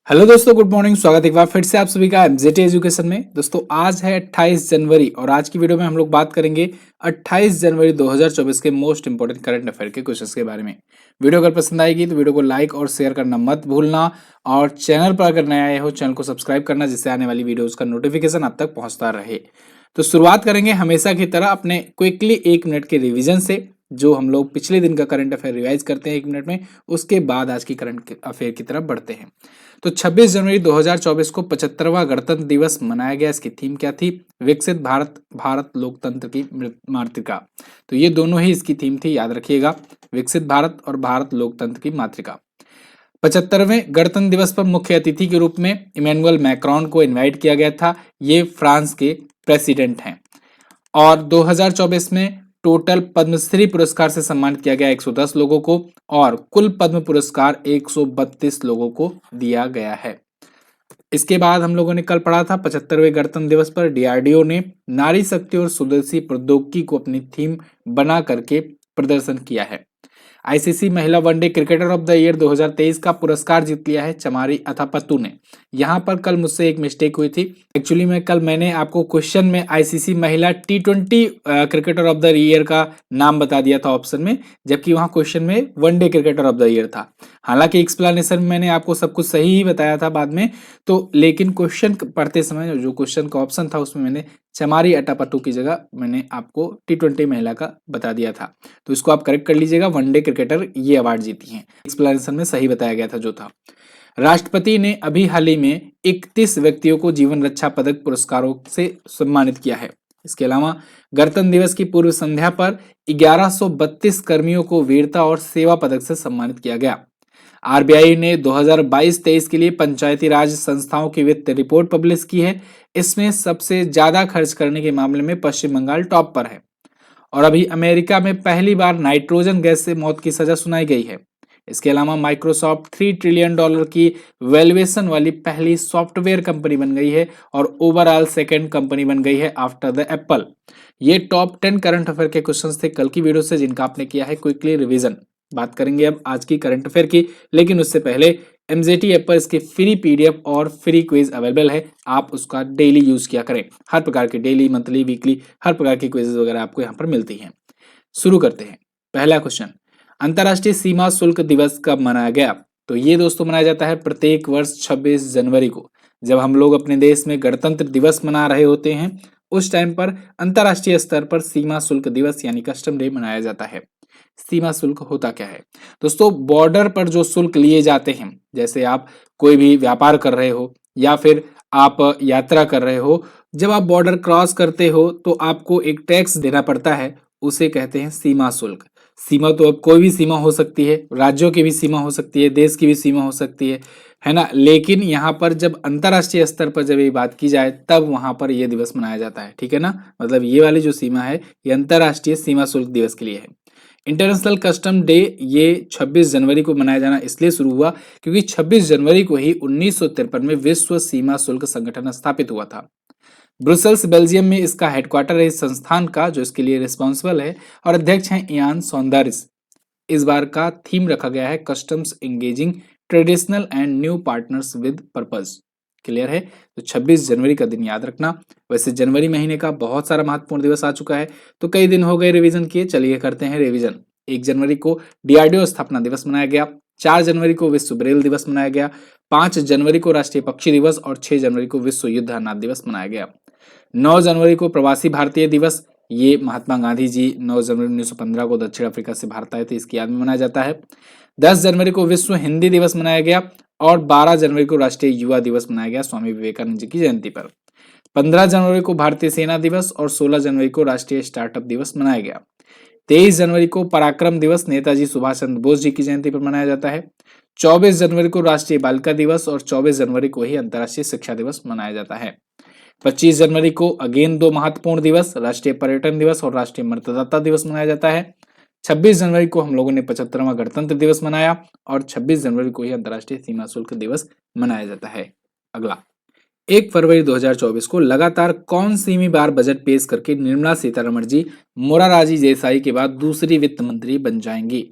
Hello दोस्तों, good morning. स्वागत है एक बार फिर से आप सभी का एमजेटी एजुकेशन में। दोस्तों आज है 28 जनवरी और आज की वीडियो में हम लोग बात करेंगे 28 जनवरी 2024 के मोस्ट इंपोर्टेंट करंट अफेयर के क्वेश्चंस के बारे में। वीडियो अगर पसंद आएगी तो वीडियो को लाइक और शेयर करना मत भूलना और चैनल पर अगर नए आए हो चैनल को सब्सक्राइब करना, जिससे आने वाली वीडियोज का नोटिफिकेशन आप तक पहुंचता रहे। तो शुरुआत करेंगे हमेशा की तरह अपने क्विकली 1 मिनट के रिविजन से, जो हम लोग पिछले दिन का करंट अफेयर रिवाइज करते हैं 1 मिनट में। उसके बाद आज की करंट अफेयर की तरफ बढ़ते हैं। तो 26 जनवरी 2024 को 75वां गणतंत्र दिवस मनाया गया। इसकी थीम क्या थी? विकसित भारत, भारत लोकतंत्र की मातृका। तो ये दोनों ही इसकी थीम थी, याद रखिएगा, विकसित भारत और भारत लोकतंत्र की मातृका। 75वें गणतंत्र दिवस पर मुख्य अतिथि के रूप में इमैनुअल मैक्रोन को इनवाइट किया गया था। ये फ्रांस के प्रेसिडेंट हैं। और 2024 में टोटल पद्मश्री पुरस्कार से सम्मानित किया गया 110 लोगों को और कुल पद्म पुरस्कार 132 लोगों को दिया गया है। इसके बाद हम लोगों ने कल पढ़ा था 75वें गणतंत्र दिवस पर डीआरडीओ ने नारी शक्ति और स्वदेशी प्रौद्योगिकी को अपनी थीम बना करके प्रदर्शन किया है। आईसीसी महिला one day cricketer of the year 2023 का पुरस्कार जीत लिया है चमारी अथापत्तू ने। यहाँ पर कल मुझसे एक मिस्टेक हुई थी। एक्चुअली मैंने आपको क्वेश्चन में आईसीसी महिला टी20 क्रिकेटर ऑफ द ईयर का नाम बता दिया था ऑप्शन में, जबकि वहाँ क्वेश्चन में one day cricketer of the year था। हालांकि एक्सप्लेनेशन में मैंने आपको सब कुछ सही ही बताया था बाद में, तो लेकिन क्वेश्चन पढ़ते समय जो क्वेश्चन का ऑप्शन था उसमें मैंने चमारी अटापट्टू की जगह मैंने आपको टी20 महिला का बता दिया था। तो इसको आप करेक्ट कर लीजिएगा। वनडे क्रिकेटर ये अवार्ड जीती हैं। एक्सप्लेनेशन में सही बताया गया था जो था। राष्ट्रपति ने अभी हाल ही में 31 व्यक्तियों को जीवन रक्षा पदक पुरस्कारों से सम्मानित किया है। इसके अलावा गणतंत्र दिवस की पूर्व संध्या पर 1132 कर्मियों को वीरता और सेवा पदक से सम्मानित किया गया। आरबीआई ने 2022-23 के लिए पंचायती राज संस्थाओं की वित्त रिपोर्ट पब्लिश की है। इसमें सबसे ज्यादा खर्च करने के मामले में पश्चिम बंगाल टॉप पर है। और अभी अमेरिका में पहली बार नाइट्रोजन गैस से मौत की सजा सुनाई गई है। इसके अलावा माइक्रोसॉफ्ट $3 ट्रिलियन की वैल्यूएशन वाली पहली सॉफ्टवेयर कंपनी बन गई है और ओवरऑल सेकंड कंपनी बन गई है आफ्टर द एप्पल। ये टॉप 10 करंट अफेयर के क्वेश्चंस थे कल की वीडियो से, जिनका आपने किया है क्विकली रिवीजन। बात करेंगे अब आज की करंट अफेयर की, लेकिन उससे पहले एमजेटी ऐप पर इसके फ्री पीडीएफ और फ्री क्विज अवेलेबल है। आप उसका डेली यूज किया करें। हर प्रकार के डेली, मंथली, वीकली हर प्रकार की क्विजेज वगैरह आपको यहाँ पर मिलती हैं। शुरू करते हैं। पहला क्वेश्चन, अंतर्राष्ट्रीय सीमा शुल्क दिवस कब मनाया गया? तो ये दोस्तों मनाया जाता है प्रत्येक वर्ष 26 जनवरी को। जब हम लोग अपने देश में गणतंत्र दिवस मना रहे होते हैं उस टाइम पर अंतर्राष्ट्रीय स्तर पर सीमा शुल्क दिवस यानी कस्टम डे मनाया जाता है। सीमा शुल्क होता क्या है दोस्तों? बॉर्डर पर जो शुल्क लिए जाते हैं, जैसे आप कोई भी व्यापार कर रहे हो या फिर आप यात्रा कर रहे हो, जब आप बॉर्डर क्रॉस करते हो तो आपको एक टैक्स देना पड़ता है, उसे कहते हैं सीमा शुल्क। सीमा तो अब कोई भी सीमा हो सकती है, राज्यों की भी सीमा हो सकती है, देश की भी सीमा हो सकती है ना। लेकिन यहाँ पर जब अंतर्राष्ट्रीय स्तर पर जब ये बात की जाए तब वहां पर यह दिवस मनाया जाता है, ठीक है ना। मतलब ये वाली जो सीमा है ये अंतर्राष्ट्रीय सीमा शुल्क दिवस के लिए है। इंटरनेशनल कस्टम डे ये 26 जनवरी को मनाया जाना इसलिए शुरू हुआ क्योंकि 26 जनवरी को ही 1953 में विश्व सीमा शुल्क संगठन स्थापित हुआ था। ब्रुसेल्स बेल्जियम में इसका हेडक्वार्टर है इस संस्थान का, जो इसके लिए रिस्पॉन्सिबल है, और अध्यक्ष हैं इयान सौंदर्स। इस बार का थीम रखा गया है customs engaging traditional and new partners with purpose. Clear है? तो 26 जनवरी का दिन याद रखना। वैसे जनवरी महीने का बहुत सारा महत्वपूर्ण दिवस आ चुका है, तो कई दिन हो गए रिवीजन किए, चलिए करते हैं रिवीजन। 1 जनवरी को डीआरडीओ स्थापना दिवस मनाया गया। 4 जनवरी को विश्व ब्रेल दिवस मनाया गया। 5 जनवरी को राष्ट्रीय पक्षी दिवस और 6 जनवरी को विश्व युद्ध अनाथ दिवस मनाया गया। 9 जनवरी को प्रवासी भारतीय दिवस, ये महात्मा गांधी जी 9 जनवरी 1915 को दक्षिण अफ्रीका से भारत आए थे, इसकी याद में मनाया जाता है। 10 जनवरी को विश्व हिंदी दिवस मनाया गया और 12 जनवरी को राष्ट्रीय युवा दिवस मनाया गया स्वामी विवेकानंद जी की जयंती पर। 15 जनवरी को भारतीय सेना दिवस और 16 जनवरी को राष्ट्रीय स्टार्टअप दिवस मनाया गया। 23 जनवरी को पराक्रम दिवस नेताजी सुभाष चंद्र बोस जी की जयंती पर मनाया जाता है। 24 जनवरी को राष्ट्रीय बालिका दिवस और 24 जनवरी को ही अंतर्राष्ट्रीय शिक्षा दिवस मनाया जाता है। 25 जनवरी को अगेन 2 महत्वपूर्ण दिवस, राष्ट्रीय पर्यटन दिवस और राष्ट्रीय मतदाता दिवस मनाया जाता है। 26 जनवरी को हम लोगों ने 75वां गणतंत्र दिवस मनाया और 26 जनवरी को ही अंतर्राष्ट्रीय सीमा शुल्क दिवस मनाया जाता है। अगला, 1 फरवरी 2024 को लगातार कौन सीमी बार बजट पेश करके निर्मला सीतारमण जी मोरारजी देसाई के बाद दूसरी वित्त मंत्री बन जाएंगी?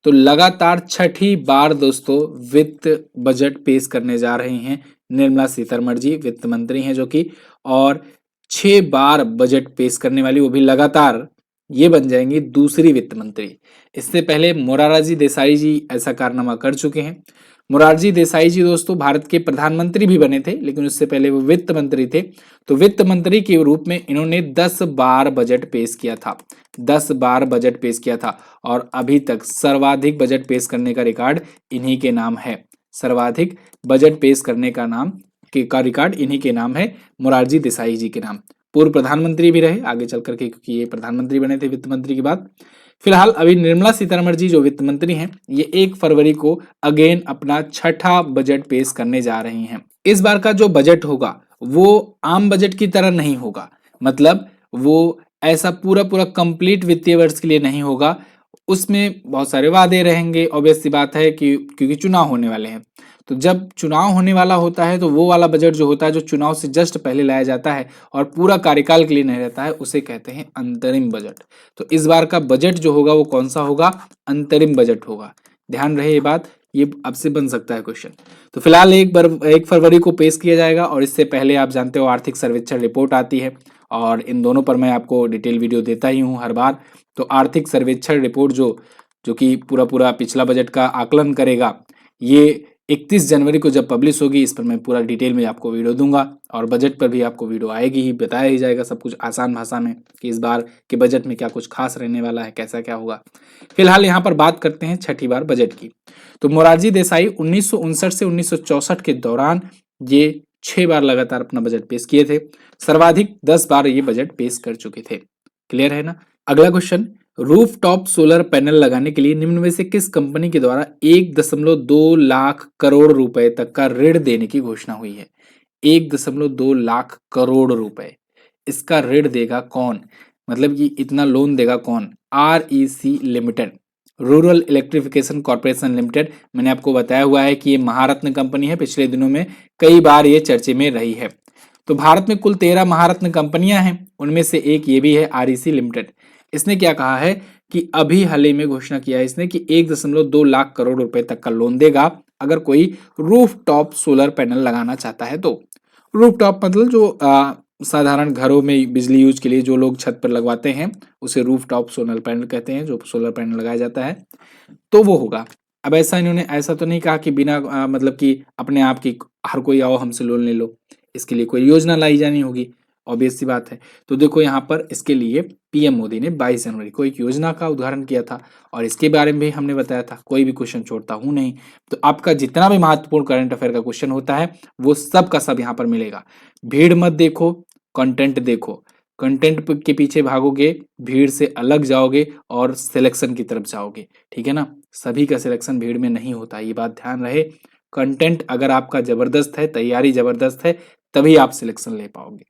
तो लगातार छठी बार दोस्तों वित्त बजट पेश करने जा रही हैं निर्मला सीतारमण जी, वित्त मंत्री हैं जो कि, और 6 बार बजट पेश करने वाली, वो भी लगातार, ये बन जाएंगी दूसरी वित्त मंत्री। इससे पहले मोरारजी देसाई जी ऐसा कारनामा कर चुके हैं। मोरारजी देसाई जी दोस्तों भारत के प्रधानमंत्री भी बने थे, लेकिन उससे पहले वो वित्त मंत्री थे। तो वित्त मंत्री के रूप में इन्होंने 10 बार बजट पेश किया था, 10 बार बजट पेश किया था, और अभी तक सर्वाधिक बजट पेश करने का रिकॉर्ड इन्हीं के नाम है। सर्वाधिक बजट पेश करने का रिकॉर्ड इन्हीं के नाम है, मोरारजी देसाई जी के नाम। पूर्व प्रधानमंत्री भी रहे आगे चल करके, क्योंकि ये प्रधानमंत्री बने थे वित्त मंत्री के बाद। फिलहाल अभी निर्मला सीतारमण जी जो वित्त मंत्री हैं, ये 1 फरवरी को अगेन अपना छठा बजट पेश करने जा रही हैं। इस बार का जो बजट होगा वो आम बजट की तरह नहीं होगा, मतलब वो ऐसा पूरा पूरा कंप्लीट वित्तीय वर्ष के लिए नहीं होगा। उसमें बहुत सारे वादे रहेंगे, ऑब्वियस सी बात है कि क्योंकि चुनाव होने वाले हैं। तो जब चुनाव होने वाला होता है तो वो वाला बजट जो होता है जो चुनाव से जस्ट पहले लाया जाता है और पूरा कार्यकाल के लिए नहीं रहता है, उसे कहते हैं अंतरिम बजट। तो इस बार का बजट जो होगा वो कौन सा होगा? अंतरिम बजट होगा। ध्यान रहे ये बात, ये आपसे बन सकता है क्वेश्चन। तो फिलहाल 1 फरवरी को पेश किया जाएगा, और इससे पहले आप जानते हो आर्थिक सर्वेक्षण रिपोर्ट आती है, और इन दोनों पर मैं आपको डिटेल वीडियो देता ही हूँ हर बार। तो आर्थिक सर्वेक्षण रिपोर्ट जो कि पूरा पूरा पिछला बजट का आकलन करेगा, ये 31 जनवरी को जब पब्लिश होगी, इस पर मैं पूरा डिटेल में आपको वीडियो दूंगा, और बजट पर भी आपको वीडियो आएगी ही, बताया ही जाएगा सब कुछ आसान भाषा में कि इस बार के बजट में क्या कुछ खास रहने वाला है, कैसा क्या होगा। फिलहाल यहाँ पर बात करते हैं छठी बार बजट की। तो मोरारजी देसाई 1959 से 1964 के दौरान ये 6 बार लगातार अपना बजट पेश किए थे। सर्वाधिक 10 बार ये बजट पेश कर चुके थे। क्लियर है ना? अगला क्वेश्चन, रूफटॉप सोलर पैनल लगाने के लिए निम्न में से किस कंपनी के द्वारा 1.2 लाख करोड़ रुपए तक का ऋण देने की घोषणा हुई है? 1.2 लाख करोड़ रुपए, इसका ऋण देगा कौन? मतलब कि इतना लोन देगा कौन? REC limited, rural electrification corporation limited. मैंने आपको बताया हुआ है कि ये महारत्न कंपनी है, पिछले दिनों में कई बार ये चर्चे में रही है। तो भारत में कुल 13 महारत्न कंपनियां हैं, उनमें से एक ये भी है REC लिमिटेड। इसने क्या कहा है कि अभी हाल ही में घोषणा किया है इसने कि 1.2 लाख करोड़ रुपए तक का लोन देगा अगर कोई रूफटॉप सोलर पैनल लगाना चाहता है तो। रूफटॉप मतलब जो साधारण घरों में बिजली यूज के लिए जो लोग छत पर लगवाते हैं उसे रूफटॉप सोलर पैनल कहते हैं, जो सोलर पैनल लगाया जाता है तो वो होगा। अब ऐसा इन्होंने ऐसा तो नहीं कहा कि बिना मतलब कि अपने आप की हर कोई आओ हमसे लोन ले लो, इसके लिए कोई योजना लाई जानी होगी, ऑब्वियस सी बात है। तो देखो यहाँ पर इसके लिए पीएम मोदी ने 22 जनवरी को एक योजना का उदाहरण किया था, और इसके बारे में भी हमने बताया था, कोई भी क्वेश्चन छोड़ता हूं नहीं। तो आपका जितना भी महत्वपूर्ण करंट अफेयर का क्वेश्चन होता है वो सब का सब यहाँ पर मिलेगा। भीड़ मत देखो, कंटेंट देखो। कंटेंट के पीछे भागोगे, भीड़ से अलग जाओगे और सिलेक्शन की तरफ जाओगे, ठीक है ना? सभी का सिलेक्शन भीड़ में नहीं होता, ये बात ध्यान रहे। कंटेंट अगर आपका जबरदस्त है, तैयारी जबरदस्त है, तभी आप सिलेक्शन ले पाओगे।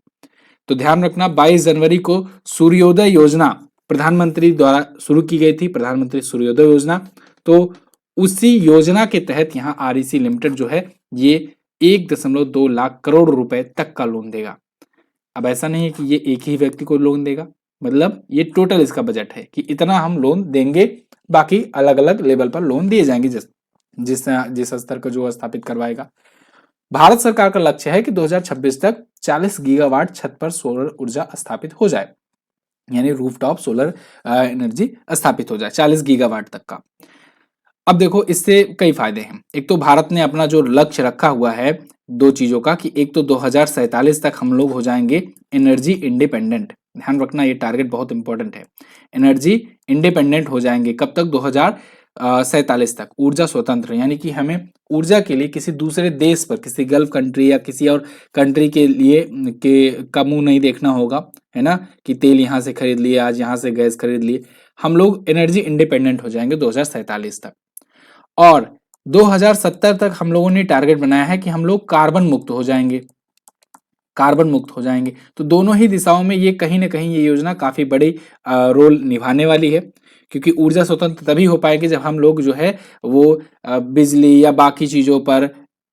तो ध्यान रखना 22 जनवरी को सूर्योदय योजना प्रधानमंत्री द्वारा शुरू की गई थी, प्रधानमंत्री सूर्योदय योजना। तो उसी योजना के तहत यहाँ REC लिमिटेड जो है ये 1.2 लाख करोड़ रुपए तक का लोन देगा। अब ऐसा नहीं है कि ये एक ही व्यक्ति को लोन देगा, मतलब ये टोटल इसका बजट है कि इतना हम लोन देंगे, बाकी अलग अलग लेवल पर लोन दिए जाएंगे जिस स्तर का जो स्थापित करवाएगा। भारत सरकार का लक्ष्य है कि 2026 तक 40 गीगावाट छत पर सोलर ऊर्जा स्थापित हो जाए, यानी रूफटॉप सोलर एनर्जी स्थापित हो जाए 40 गीगावाट तक का। अब देखो इससे कई फायदे हैं। एक तो भारत ने अपना जो लक्ष्य रखा हुआ है दो चीजों का, कि एक तो 2047 तक हम लोग हो जाएंगे एनर्जी इंडिपेंडेंट। ध्यान रखना ये टारगेट बहुत इंपॉर्टेंट है, एनर्जी इंडिपेंडेंट हो जाएंगे। कब तक? 2047 तक ऊर्जा स्वतंत्र, यानी कि हमें ऊर्जा के लिए किसी दूसरे देश पर, किसी गल्फ कंट्री या किसी और कंट्री के लिए का मुंह नहीं देखना होगा, है ना? कि तेल यहाँ से खरीद लिए, आज यहाँ से गैस खरीद लिए। हम लोग एनर्जी इंडिपेंडेंट हो जाएंगे 2047 तक। और 2070 तक हम लोगों ने टारगेट बनाया है कि हम लोग कार्बन मुक्त हो जाएंगे, कार्बन मुक्त हो जाएंगे। तो दोनों ही दिशाओं में ये कहीं ना कहीं ये योजना काफी बड़ी रोल निभाने वाली है, क्योंकि ऊर्जा स्वतंत्र तभी हो पाएगी जब हम लोग जो है वो बिजली या बाकी चीजों पर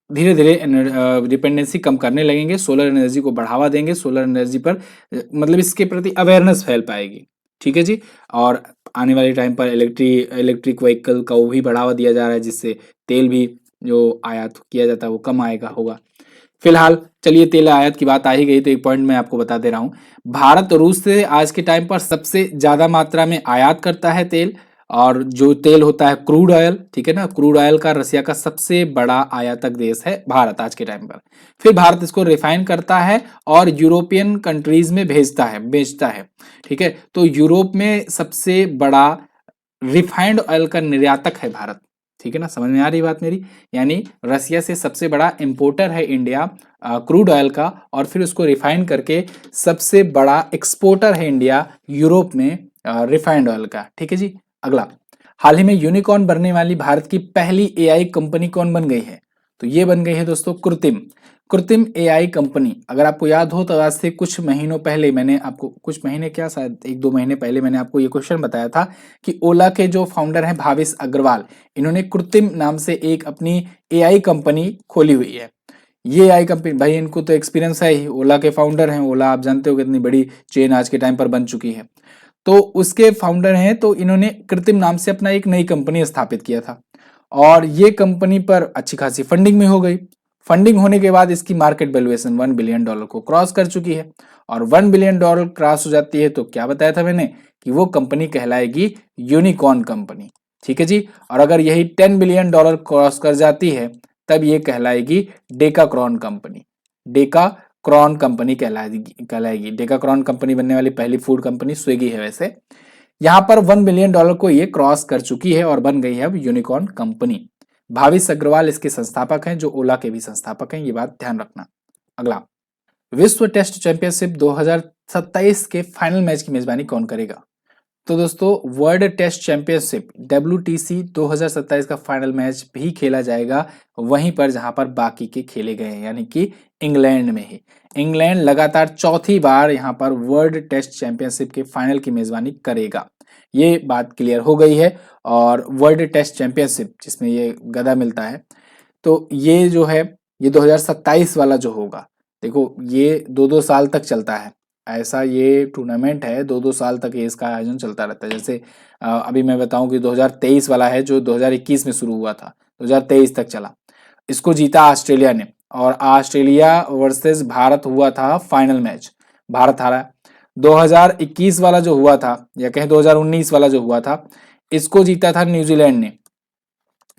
धीरे धीरे डिपेंडेंसी कम करने लगेंगे, सोलर एनर्जी को बढ़ावा देंगे, सोलर एनर्जी पर मतलब इसके प्रति अवेयरनेस फैल पाएगी, ठीक है जी। और आने वाले टाइम पर इलेक्ट्रिक व्हीकल का वो भी बढ़ावा दिया जा रहा है, जिससे तेल भी जो आयात किया जाता है वो कम आएगा होगा। फिलहाल चलिए, तेल आयात की बात आ ही गई तो एक पॉइंट मैं आपको बता दे रहा हूँ। भारत रूस से आज के टाइम पर सबसे ज्यादा मात्रा में आयात करता है तेल, और जो तेल होता है क्रूड ऑयल, ठीक है ना, क्रूड ऑयल का रसिया का सबसे बड़ा आयातक देश है भारत आज के टाइम पर। फिर भारत इसको रिफाइन करता है और यूरोपियन कंट्रीज में भेजता है, बेचता है, ठीक है। तो यूरोप में सबसे बड़ा रिफाइंड ऑयल का निर्यातक है भारत, ठीक है ना, समझ में आ रही बात मेरी। यानी रसिया से सबसे बड़ा इंपोर्टर है इंडिया क्रूड ऑयल का, और फिर उसको रिफाइन करके सबसे बड़ा एक्सपोर्टर है इंडिया यूरोप में रिफाइंड ऑयल का, ठीक है जी। अगला, हाल ही में यूनिकॉर्न बनने वाली भारत की पहली एआई कंपनी कौन बन गई है? तो ये बन गई है दोस्तों कृत्रिम। कृत्रिम एआई कंपनी, अगर आपको याद हो तो आज से कुछ महीनों पहले मैंने आपको, कुछ महीने क्या, शायद 1-2 महीने पहले मैंने आपको ये क्वेश्चन बताया था कि ओला के जो फाउंडर हैं भाविश अग्रवाल, इन्होंने कृत्रिम नाम से एक अपनी एआई कंपनी खोली हुई है। ये एआई कंपनी, भाई इनको तो एक्सपीरियंस है ही, ओला के फाउंडर हैं, ओला आप जानते हो कितनी बड़ी चेन आज के टाइम पर बन चुकी है। तो उसके फाउंडर हैं, तो इन्होंने कृत्रिम नाम से अपना एक नई कंपनी स्थापित किया था, और ये कंपनी पर अच्छी खासी फंडिंग में हो गई। फंडिंग होने के बाद इसकी मार्केट वैल्यूएशन $1 बिलियन को क्रॉस कर चुकी है, और $1 बिलियन क्रॉस हो जाती है तो क्या बताया था मैंने कि वो कंपनी कहलाएगी यूनिकॉर्न कंपनी, ठीक है जी। और अगर यही $10 बिलियन क्रॉस कर जाती है तब ये कहलाएगी डेकाक्रॉन कंपनी। डेकाक्रॉन कंपनी कहलाएगी। डेकाक्रॉन कंपनी बनने वाली पहली फूड कंपनी स्विगी है वैसे। यहां पर $1 बिलियन को ये क्रॉस कर चुकी है और बन गई है अब यूनिकॉर्न कंपनी। भाविश अग्रवाल इसके संस्थापक हैं, जो ओला के भी संस्थापक हैं, ये बात ध्यान रखना। अगला, विश्व टेस्ट चैंपियनशिप 2027 के फाइनल मैच की मेजबानी कौन करेगा? तो दोस्तों, वर्ल्ड टेस्ट चैंपियनशिप WTC 2027 का फाइनल मैच भी खेला जाएगा वहीं पर जहां पर बाकी के खेले गए हैं, यानी कि इंग्लैंड में ही। इंग्लैंड लगातार चौथी बार यहां पर वर्ल्ड टेस्ट चैंपियनशिप के फाइनल की मेजबानी करेगा, ये बात क्लियर हो गई है। और वर्ल्ड टेस्ट चैंपियनशिप जिसमें ये गदा मिलता है, तो ये जो है ये 2027 वाला जो होगा, देखो ये 2-2 साल तक चलता है, ऐसा ये टूर्नामेंट है, 2-2 साल तक ये इसका आयोजन चलता रहता है। जैसे अभी मैं बताऊं कि 2023 वाला है जो 2021 में शुरू हुआ था, 2023 तक चला। इसको जीता ऑस्ट्रेलिया ने, और ऑस्ट्रेलिया वर्सेस भारत हुआ था फाइनल मैच, भारत हारा। 2021 वाला जो हुआ था, या कहें 2019 वाला जो हुआ था, इसको जीता था न्यूजीलैंड ने,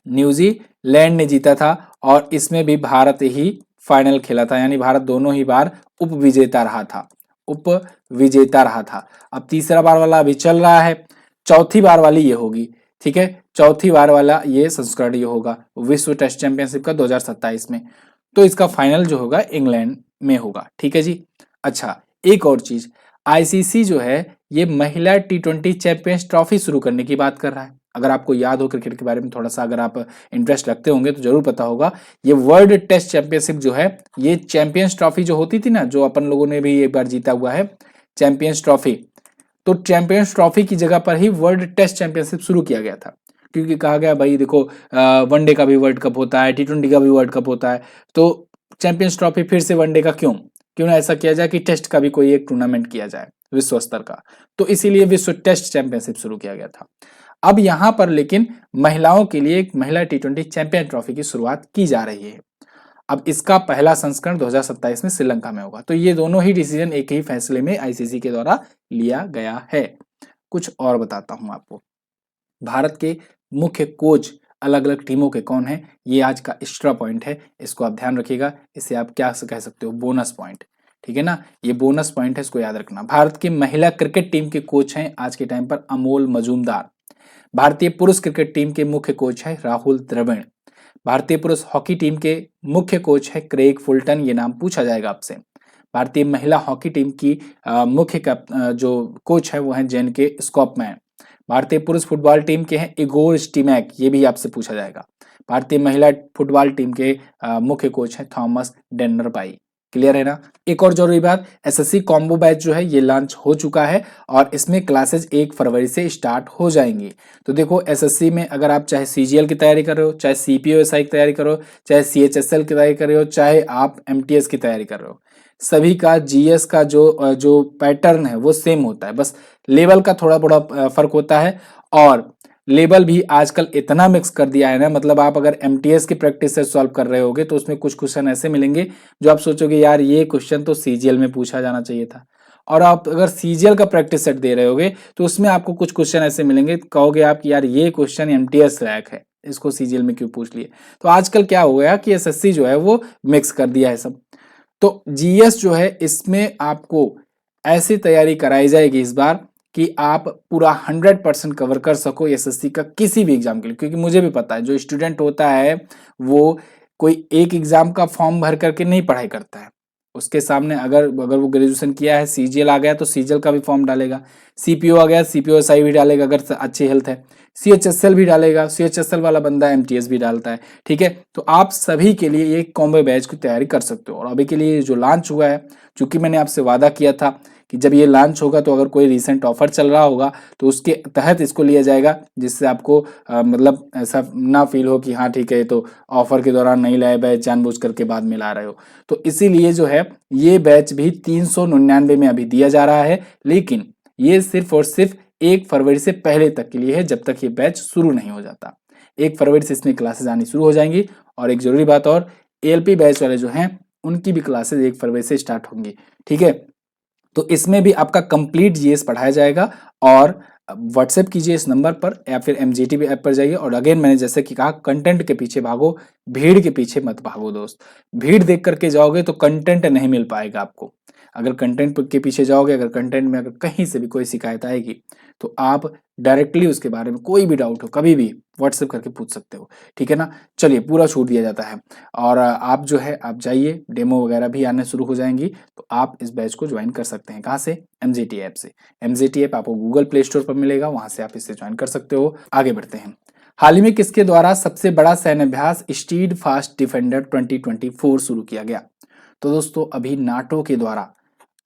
न्यूजीलैंड ने जीता था, और इसमें भी भारत ही फाइनल खेला था, यानी भारत दोनों ही बार उप विजेता रहा था, उप विजेता रहा था। अब तीसरा बार वाला अभी चल रहा है, चौथी बार वाली ये होगी, ठीक है, चौथी बार वाला ये संस्करण ये होगा विश्व टेस्ट चैंपियनशिप का 2027 में। तो इसका फाइनल जो होगा इंग्लैंड में होगा, ठीक है जी। अच्छा, एक और चीज, आईसीसी जो है ये महिला T20 चैंपियंस ट्रॉफी शुरू करने की बात कर रहा है। अगर आपको याद हो क्रिकेट के बारे में थोड़ा सा, अगर आप इंटरेस्ट रखते होंगे तो जरूर पता होगा, ये वर्ल्ड टेस्ट चैंपियनशिप जो है, ये चैंपियंस ट्रॉफी जो होती थी ना, जो अपन लोगों ने भी एक बार जीता हुआ है चैंपियंस ट्रॉफी, तो चैंपियंस ट्रॉफी की जगह पर ही वर्ल्ड टेस्ट चैंपियनशिप शुरू किया गया था। क्योंकि कहा गया भाई देखो, वनडे का भी वर्ल्ड कप होता है, T20 का भी वर्ल्ड कप होता है, तो चैंपियंस ट्रॉफी फिर से वनडे का क्यों क्यों ना ऐसा किया जाए कि टेस्ट का भी कोई एक टूर्नामेंट किया जाए विश्व स्तर का। तो इसीलिए विश्व टेस्ट चैंपियनशिप शुरू किया गया था। अब यहां पर लेकिन महिलाओं के लिए एक महिला T20 चैंपियन ट्रॉफी की शुरुआत की जा रही है। अब इसका पहला संस्करण 2027 में श्रीलंका में होगा। तो ये दोनों ही डिसीजन एक ही फैसले में आईसीसी के द्वारा लिया गया है। कुछ और बताता हूं आपको, भारत के मुख्य कोच अलग अलग टीमों के कौन है, ये आज का एक्स्ट्रा पॉइंट है, इसको आप ध्यान रखिएगा। इसे आप क्या कह सकते हो, बोनस पॉइंट, ठीक है ना, ये बोनस पॉइंट है, इसको याद रखना। भारत की महिला क्रिकेट टीम के कोच हैं आज के टाइम पर अमोल मजूमदार। भारतीय पुरुष क्रिकेट टीम के मुख्य कोच है राहुल द्रविड़। भारतीय पुरुष हॉकी टीम के मुख्य कोच है क्रेग फुलटन, ये नाम पूछा जाएगा आपसे। भारतीय महिला हॉकी टीम की मुख्य जो कोच है वो है जेनके स्कॉपमैन। भारतीय पुरुष फुटबॉल टीम के हैं इगोर स्टीमैक, ये भी आपसे पूछा जाएगा। भारतीय महिला फुटबॉल टीम के मुख्य कोच हैं थॉमस डेनरबाई। क्लियर है ना। एक और जरूरी बात, एसएससी कॉम्बो बैच जो है ये लॉन्च हो चुका है और इसमें क्लासेस 1 फरवरी से स्टार्ट हो जाएंगी। तो देखो एसएससी में अगर आप चाहे सीजीएल की तैयारी कर रहे हो, चाहे सीपीओएसआई की तैयारी कर रहे हो, चाहे सीएचएसएल की तैयारी कर रहे हो, चाहे आप एमटीएस की तैयारी कर रहे हो, सभी का जीएस का जो पैटर्न है वो सेम होता है, बस लेवल का थोड़ा बड़ा फर्क होता है। और लेवल भी आजकल इतना मिक्स कर दिया है ना, मतलब आप अगर एमटीएस की प्रैक्टिस से सॉल्व कर रहे होगे तो उसमें कुछ क्वेश्चन ऐसे मिलेंगे जो आप सोचोगे यार ये क्वेश्चन तो सीजीएल में पूछा जाना चाहिए था। और आप अगर सीजीएल का प्रैक्टिस सेट दे रहे होगे तो उसमें आपको कुछ क्वेश्चन ऐसे मिलेंगे, कहोगे आप कि यार ये क्वेश्चन एमटीएस लायक है, इसको सीजीएल में क्यों पूछ लिए। तो आजकल क्या हो गया कि एसएससी जो है वो मिक्स कर दिया है सब। तो जीएस जो है इसमें आपको ऐसी तैयारी कराई जाएगी इस बार कि आप पूरा 100% कवर कर सको एसएससी का किसी भी एग्जाम के लिए। क्योंकि मुझे भी पता है जो स्टूडेंट होता है वो कोई एक एग्जाम का फॉर्म भर करके नहीं पढ़ाई करता है, उसके सामने अगर अगर वो ग्रेजुएशन किया है, सीजीएल आ गया तो सीजीएल का भी फॉर्म डालेगा, सीपीओ आ गया सीपीओएसआई भी डालेगा अगर अच्छी हेल्थ है, सीएचएसएल भी डालेगा, सीएचएसएल वाला बंदा एमटीएस भी डालता है। ठीक है, तो आप सभी के लिए एक कॉम्बो बैच की तैयारी कर सकते हो। और अभी के लिए जो लॉन्च हुआ है, चूंकि मैंने आपसे वादा किया था कि जब ये लॉन्च होगा तो अगर कोई रिसेंट ऑफर चल रहा होगा तो उसके तहत इसको लिया जाएगा, जिससे आपको मतलब ऐसा ना फील हो कि हाँ ठीक है तो ऑफर के दौरान नहीं लाए बैच, जानबूझ करके बाद में ला रहे हो। तो इसीलिए जो है ये बैच भी 399 में अभी दिया जा रहा है, लेकिन ये सिर्फ और सिर्फ 1 फरवरी से पहले तक के लिए है, जब तक ये बैच शुरू नहीं हो जाता। 1 फरवरी से इसमें क्लासेस आनी शुरू हो जाएंगी। और एक जरूरी बात और, एएलपी बैच वाले जो हैं उनकी भी क्लासेस 1 फरवरी से स्टार्ट होंगी। ठीक है, तो इसमें भी आपका कंप्लीट जीएस पढ़ाया जाएगा। और व्हाट्सएप कीजिए इस नंबर पर या फिर एमजीटी ऐप पर जाइए। और अगेन मैंने जैसे कि कहा, कंटेंट के पीछे भागो, भीड़ के पीछे मत भागो दोस्त। भीड़ देख करके जाओगे तो कंटेंट नहीं मिल पाएगा आपको। अगर कंटेंट के पीछे जाओगे, अगर कंटेंट में अगर कहीं से भी कोई शिकायत आएगी तो आप डायरेक्टली उसके बारे में कोई भी डाउट हो कभी भी व्हाट्सएप करके पूछ सकते हो। ठीक है ना, चलिए पूरा छूट दिया जाता है। और आप जो है आप जाइए, डेमो वगैरह भी आने शुरू हो जाएंगी तो आप इस बैच को ज्वाइन कर सकते हैं। कहाँ से? एमजीटी ऐप से। एमजीटी ऐप आपको गूगल प्ले स्टोर पर मिलेगा, वहां से आप इसे ज्वाइन कर सकते हो। आगे बढ़ते हैं। हाल ही में किसके द्वारा सबसे बड़ा सैन्य अभ्यास स्टीड फास्ट डिफेंडर 2024 शुरू किया गया? तो दोस्तों अभी नाटो के द्वारा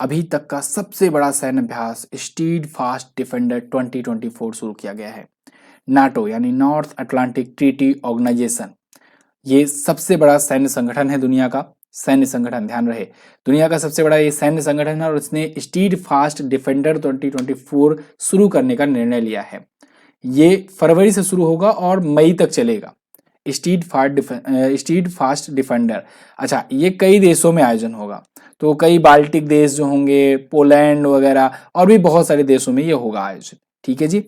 अभी तक का सबसे बड़ा सैन्य अभ्यास स्टीड फास्ट डिफेंडर 2024 शुरू किया गया है। नाटो यानी नॉर्थ अटलांटिक ट्रीटी ऑर्गेनाइजेशन, ये सबसे बड़ा सैन्य संगठन है दुनिया का। सैन्य संगठन, ध्यान रहे, दुनिया का सबसे बड़ा ये सैन्य संगठन है और उसने स्टीड फास्ट डिफेंडर 2024 शुरू करने का निर्णय लिया है। ये फरवरी से शुरू होगा और मई तक चलेगा। स्टीड फास्ट डिफेंडर, अच्छा ये कई देशों में आयोजन होगा। तो कई बाल्टिक देश जो होंगे, पोलैंड वगैरह और भी बहुत सारे देशों में ये होगा आयोजन। ठीक है जी।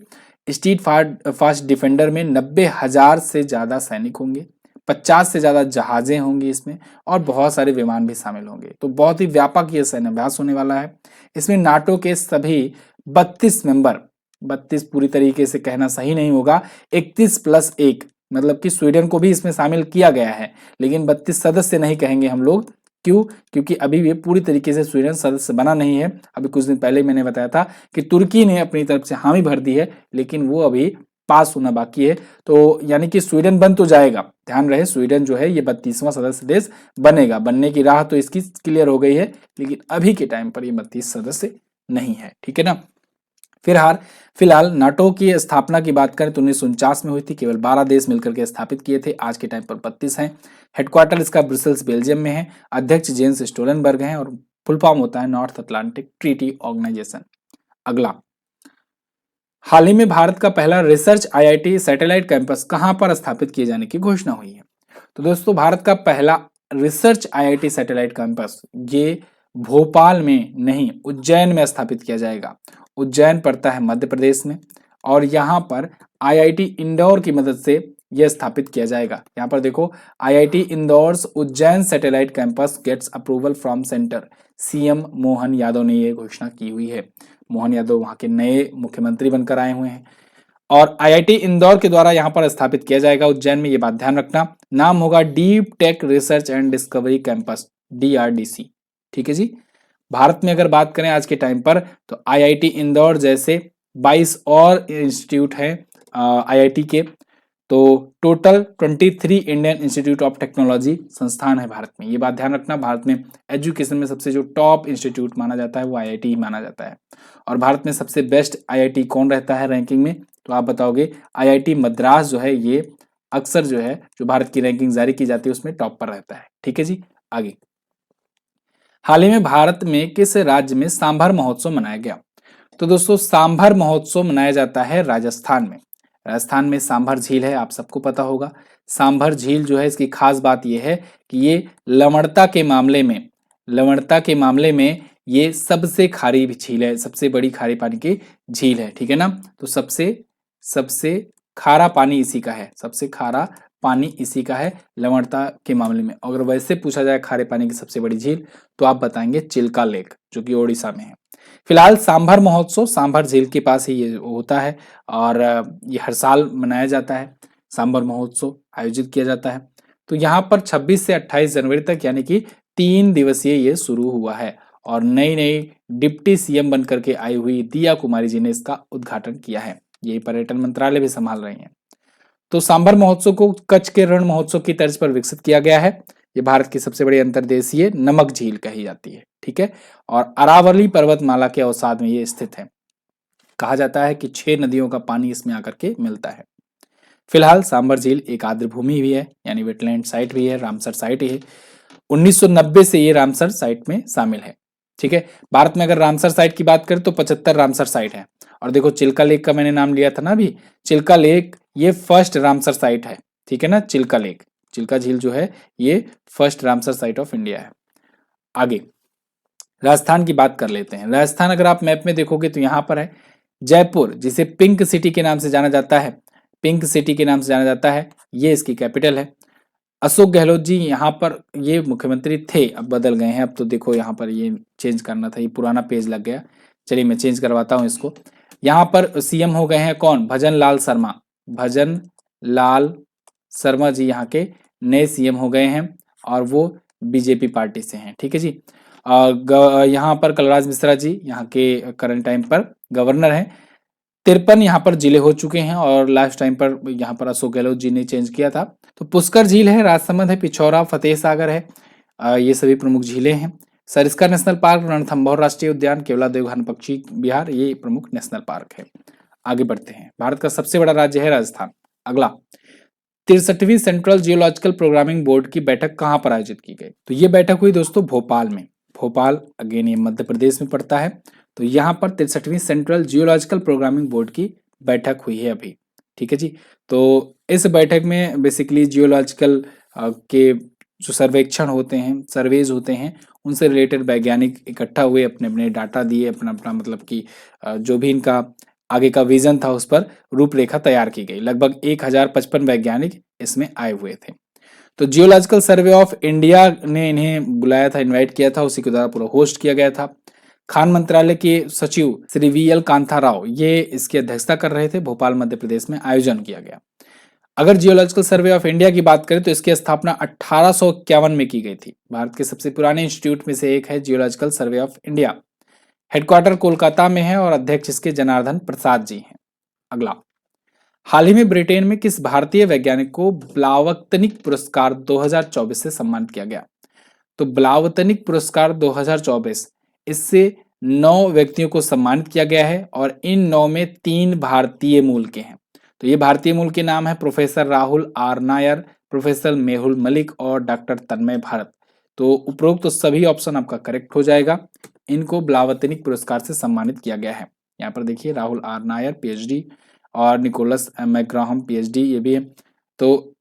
स्टीड फास्ट डिफेंडर में 90,000 से ज्यादा सैनिक होंगे, 50 से ज्यादा जहाजें होंगी इसमें, और बहुत सारे विमान भी शामिल होंगे। तो बहुत ही व्यापक ये सैन्य अभ्यास होने वाला है। इसमें नाटो के सभी 32 मेंबर, 32 पूरी तरीके से कहना सही नहीं होगा, 31+1, मतलब कि स्वीडन को भी इसमें शामिल किया गया है, लेकिन 32 सदस्य नहीं कहेंगे हम लोग। क्यों? क्योंकि अभी भी पूरी तरीके से स्वीडन सदस्य बना नहीं है। अभी कुछ दिन पहले मैंने बताया था कि तुर्की ने अपनी तरफ से हामी भर दी है, लेकिन वो अभी पास होना बाकी है। तो यानी कि स्वीडन बन तो जाएगा, ध्यान रहे, स्वीडन जो है ये 32वां सदस्य देश बनेगा, बनने की राह तो इसकी क्लियर हो गई है, लेकिन अभी के टाइम पर ये 32 सदस्य नहीं है। ठीक है ना। फिलहाल नाटो की स्थापना की बात करें तो 1949 में हुई थी, केवल 12 देश मिलकर के स्थापित किए थे। आज के टाइम पर 32 हैं। हेडक्वार्टर इसका ब्रुसेल्स बेल्जियम में है। अध्यक्ष जेंस स्टोलनबर्ग हैं और फुल फॉर्म होता है नॉर्थ अटलांटिक ट्रीटी ऑर्गेनाइजेशन। अगला, हाल ही में भारत का पहला रिसर्च आईआईटी सैटेलाइट कैंपस कहां पर स्थापित किए जाने की घोषणा हुई है? तो दोस्तों भारत का पहला रिसर्च आईआईटी सैटेलाइट कैंपस ये भोपाल में नहीं, उज्जैन में स्थापित किया जाएगा। उज्जैन पड़ता है मध्य प्रदेश में और यहाँ पर आईआईटी इंदौर की मदद से यह स्थापित किया जाएगा। यहाँ पर देखो, IIT Indore Ujjain satellite campus gets approval from centre. CM Mohan Yadav ने यह घोषणा की हुई है। मोहन यादव वहां के नए मुख्यमंत्री बनकर आए हुए हैं और आईआईटी इंदौर के द्वारा यहां पर स्थापित किया जाएगा उज्जैन में। ये बात ध्यान रखना, नाम होगा deep tech research and discovery campus, DRDC. ठीक है जी। भारत में अगर बात करें आज के टाइम पर तो आईआईटी इंदौर जैसे 22 और इंस्टीट्यूट हैं आईआईटी के। तो total 23 Indian institute of technology संस्थान है भारत में। ये बात ध्यान रखना, भारत में एजुकेशन में सबसे जो टॉप इंस्टीट्यूट माना जाता है वो आईआईटी ही माना जाता है। और भारत में सबसे बेस्ट आईआईटी कौन रहता है रैंकिंग में, तो आप बताओगे आईआईटी मद्रास जो है ये अक्सर जो है जो भारत की रैंकिंग जारी की जाती है उसमें टॉप पर रहता है। ठीक है जी, आगे। हाल ही में भारत में किस राज्य में सांभर महोत्सव मनाया गया? तो दोस्तों सांभर महोत्सव मनाया जाता है राजस्थान में। राजस्थान में सांभर झील है, आप सबको पता होगा। सांभर झील जो है इसकी खास बात यह है कि ये लवणता के मामले में ये सबसे खारी झील है, सबसे बड़ी खारे पानी की झील है। ठीक है ना, तो सबसे खारा पानी इसी का है, सबसे खारा पानी इसी का है लवणता के मामले में। अगर वैसे पूछा जाए खारे पानी की सबसे बड़ी झील तो आप बताएंगे चिल्का लेक जो कि ओडिशा में है। फिलहाल सांभर महोत्सव सांभर झील के पास ही ये होता है और ये हर साल मनाया जाता है। सांभर महोत्सव आयोजित किया जाता है। तो यहाँ पर 26 से 28 जनवरी तक यानी कि 3 दिवसीय ये शुरू हुआ है और नई नई डिप्टी सीएम बनकर के आई हुई दिया कुमारी जी ने इसका उद्घाटन किया है। ये पर्यटन मंत्रालय भी संभाल रही हैं। तो सांभर महोत्सव को कच्छ के रण महोत्सव की तर्ज पर विकसित किया गया है। ये भारत की सबसे बड़ी अंतर्देशीय नमक झील कही जाती है। ठीक है, और अरावली पर्वतमाला के अवसाद में ये स्थित है। कहा जाता है कि 6 नदियों का पानी इसमें आकर के मिलता है। फिलहाल सांभर झील एक आर्द्र भूमि भी है यानी वेटलैंड साइट भी है, रामसर साइट है। 1990 से ये रामसर साइट में शामिल है। ठीक है, भारत में अगर रामसर साइट की बात करें तो 75 रामसर साइट है। और देखो चिल्का लेक का मैंने नाम लिया था ना अभी, चिल्का लेक ये फर्स्ट रामसर साइट है। ठीक है ना, चिल्का लेक, चिल्का झील जो है ये first Ramsar site of India है। आगे राजस्थान की बात कर लेते हैं। राजस्थान अगर आप मैप में देखोगे तो यहाँ पर है जयपुर, जिसे पिंक सिटी के नाम से जाना जाता है, पिंक सिटी के नाम से जाना जाता है, ये इसकी कैपिटल है। अशोक गहलोत जी यहाँ पर ये मुख्यमंत्री थे, अब बदल गए हैं। अब तो देखो यहाँ पर ये चेंज करना था, ये पुराना पेज लग गया। चलिए मैं चेंज करवाता हूँ इसको। यहाँ पर सीएम हो गए हैं कौन, भजन लाल शर्मा, भजन लाल शर्मा जी यहाँ के नए सीएम हो गए हैं और वो बीजेपी पार्टी से हैं। ठीक है जी। यहाँ पर कलराज मिश्रा जी यहाँ के करंट टाइम पर गवर्नर हैं। 53 यहाँ पर जिले हो चुके हैं और लास्ट टाइम पर यहाँ पर अशोक गहलोत जी ने चेंज किया था। तो पुष्कर झील है, राजसमंद है, पिछौरा, फतेह सागर है, ये सभी प्रमुख झीलें हैं। सरिस्का नेशनल पार्क, रणथंभौर राष्ट्रीय उद्यान, केवला देवघान पक्षी विहार, ये प्रमुख नेशनल पार्क है। आगे बढ़ते हैं। भारत का सबसे बड़ा राज्य है राजस्थान। अगला 63वीं सेंट्रल जियोलॉजिकल प्रोग्रामिंग बोर्ड की बैठक कहाँ पर आयोजित की गई? तो ये बैठक हुई दोस्तों भोपाल में। भोपाल अगेन ये मध्य प्रदेश में पड़ता है। तो यहाँ पर 63वीं सेंट्रल जियोलॉजिकल प्रोग्रामिंग बोर्ड की बैठक हुई है अभी। ठीक है जी। तो इस बैठक में बेसिकली जियोलॉजिकल के जो सर्वेक्षण होते हैं, सर्वेज होते हैं, उनसे रिलेटेड वैज्ञानिक इकट्ठा हुए, अपने अपने डाटा दिए, अपना अपना मतलब कि जो भी इनका आगे का विजन था उस पर रूपरेखा तैयार की गई। लगभग 1055 वैज्ञानिक इसमें आए हुए थे। तो जियोलॉजिकल सर्वे ऑफ इंडिया ने इन्हें बुलाया था, इनवाइट किया था, उसी के द्वारा पूरा होस्ट किया गया था। खान मंत्रालय के सचिव श्री वीएल कांता राव ये इसकी अध्यक्षता कर रहे थे। भोपाल मध्य प्रदेश में आयोजन किया गया। अगर जियोलॉजिकल सर्वे ऑफ इंडिया की बात करें तो इसकी स्थापना 1851 में की गई थी। भारत के सबसे पुराने इंस्टीट्यूट में से एक है geological survey of India. Headquarter Kolkata में है और अध्यक्ष इसके जनार्दन प्रसाद जी हैं। अगला, हाल ही में ब्रिटेन में किस भारतीय वैज्ञानिक को ब्लावत्तनिक पुरस्कार 2024 से सम्मानित किया गया? तो ब्लावत्तनिक पुरस्कार 2024 इससे 9 व्यक्तियों को सम्मानित किया गया है और इन 9 में 3 भारतीय मूल के हैं। तो ये भारतीय मूल के नाम है professor Rahul R Nair, professor Mehul Malik और डॉक्टर तन्मय भारत। तो उपरोक्त तो सभी ऑप्शन आपका करेक्ट हो जाएगा। इनको ब्लावत्तनिक पुरस्कार से सम्मानित किया गया है। यहाँ पर देखिए राहुल आर नायर पीएचडी और निकोलस मैग्राहम पीएचडी ये भी है। तो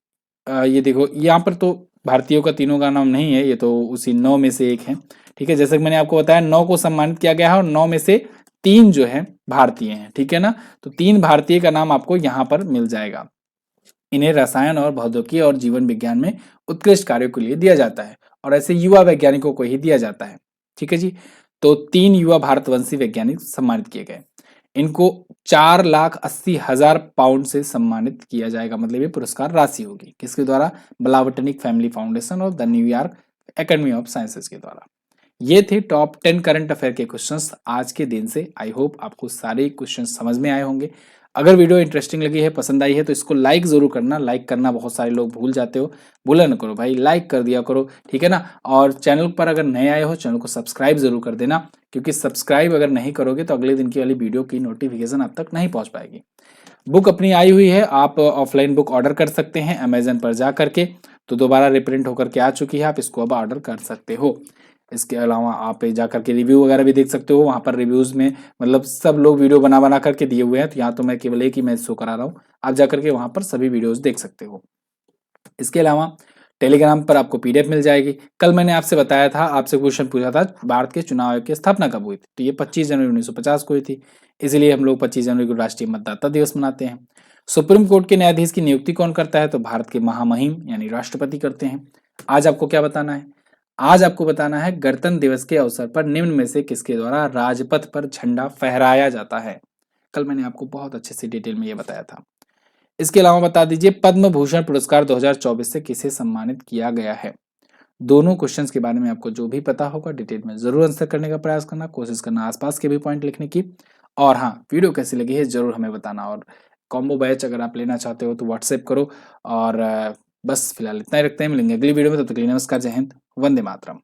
ये देखो यहाँ पर तो भारतीयों का तीनों का नाम नहीं है, ये तो उसी 9 में से एक है। ठीक है, जैसे कि मैंने आपको बताया 9 को सम्मानित किया गया है और 9 में से 3 जो है भारतीय हैं। ठीक है ना, तो 3 भारतीय का नाम आपको यहाँ पर मिल जाएगा। इन्हें रसायन और भौतिकी और जीवन विज्ञान में उत्कृष्ट कार्यों के लिए दिया जाता है और ऐसे युवा वैज्ञानिकों को ही दिया जाता है। ठीक है जी। तो 3 युवा भारतवंशी वैज्ञानिक सम्मानित किए गए। इनको 4,80,000 पाउंड से सम्मानित किया जाएगा, मतलब ये पुरस्कार राशि होगी। किसके द्वारा? ब्लावटनिक फैमिली फाउंडेशन और the New York academy of sciences के द्वारा। ये थे टॉप 10 करंट अफेयर के क्वेश्चंस आज के दिन से। आई होप आपको सारे क्वेश्चंस समझ में आए होंगे। अगर वीडियो इंटरेस्टिंग लगी है, पसंद आई है तो इसको लाइक ज़रूर करना। लाइक करना बहुत सारे लोग भूल जाते हो, भूला ना करो भाई, लाइक कर दिया करो, ठीक है ना। और चैनल पर अगर नए आए हो, चैनल को सब्सक्राइब ज़रूर कर देना, क्योंकि सब्सक्राइब अगर नहीं करोगे तो अगले दिन की वाली वीडियो की नोटिफिकेशन आप तक नहीं पहुँच पाएगी। बुक अपनी आई हुई है, आप ऑफलाइन बुक ऑर्डर कर सकते हैं अमेज़न पर जा करके, तो दोबारा रिप्रिंट होकर के आ चुकी है, आप इसको अब ऑर्डर कर सकते हो। इसके अलावा आप जा करके रिव्यू वगैरह भी देख सकते हो, वहाँ पर रिव्यूज़ में मतलब सब लोग वीडियो बना करके दिए हुए हैं, तो यहाँ तो मैं केवल एक ही मैं शो करा रहा हूँ, आप जा करके वहाँ पर सभी वीडियोज़ देख सकते हो। इसके अलावा टेलीग्राम पर आपको पीडीएफ मिल जाएगी। कल मैंने आपसे बताया था, आपसे क्वेश्चन पूछा था, भारत के चुनाव आयोग की स्थापना कब हुई थी? तो ये 25 जनवरी 1950 को हुई थी, इसीलिए हम लोग 25 जनवरी को राष्ट्रीय मतदाता दिवस मनाते हैं। सुप्रीम कोर्ट के न्यायाधीश की नियुक्ति कौन करता है? तो भारत के महामहिम यानी राष्ट्रपति करते हैं। आज आपको क्या बताना है? आज आपको बताना है गणतंत्र दिवस के अवसर पर निम्न में से किसके द्वारा राजपथ पर झंडा फहराया जाता है? कल मैंने आपको बहुत अच्छे से डिटेल में ये बताया था। इसके अलावा बता दीजिए पद्म भूषण पुरस्कार 2024 से किसे सम्मानित किया गया है? दोनों क्वेश्चंस के बारे में आपको जो भी पता होगा डिटेल में जरूर आंसर करने का प्रयास करना, कोशिश करना आसपास के भी पॉइंट लिखने की। और हाँ, वीडियो कैसी लगी है जरूर हमें बताना। और कॉम्बो बैच अगर आप लेना चाहते हो तो व्हाट्सएप करो। और बस फिलहाल इतना ही रखते हैं, मिलेंगे अगली वीडियो में, तब तक के लिए नमस्कार, जय हिंद, वंदे मातरम।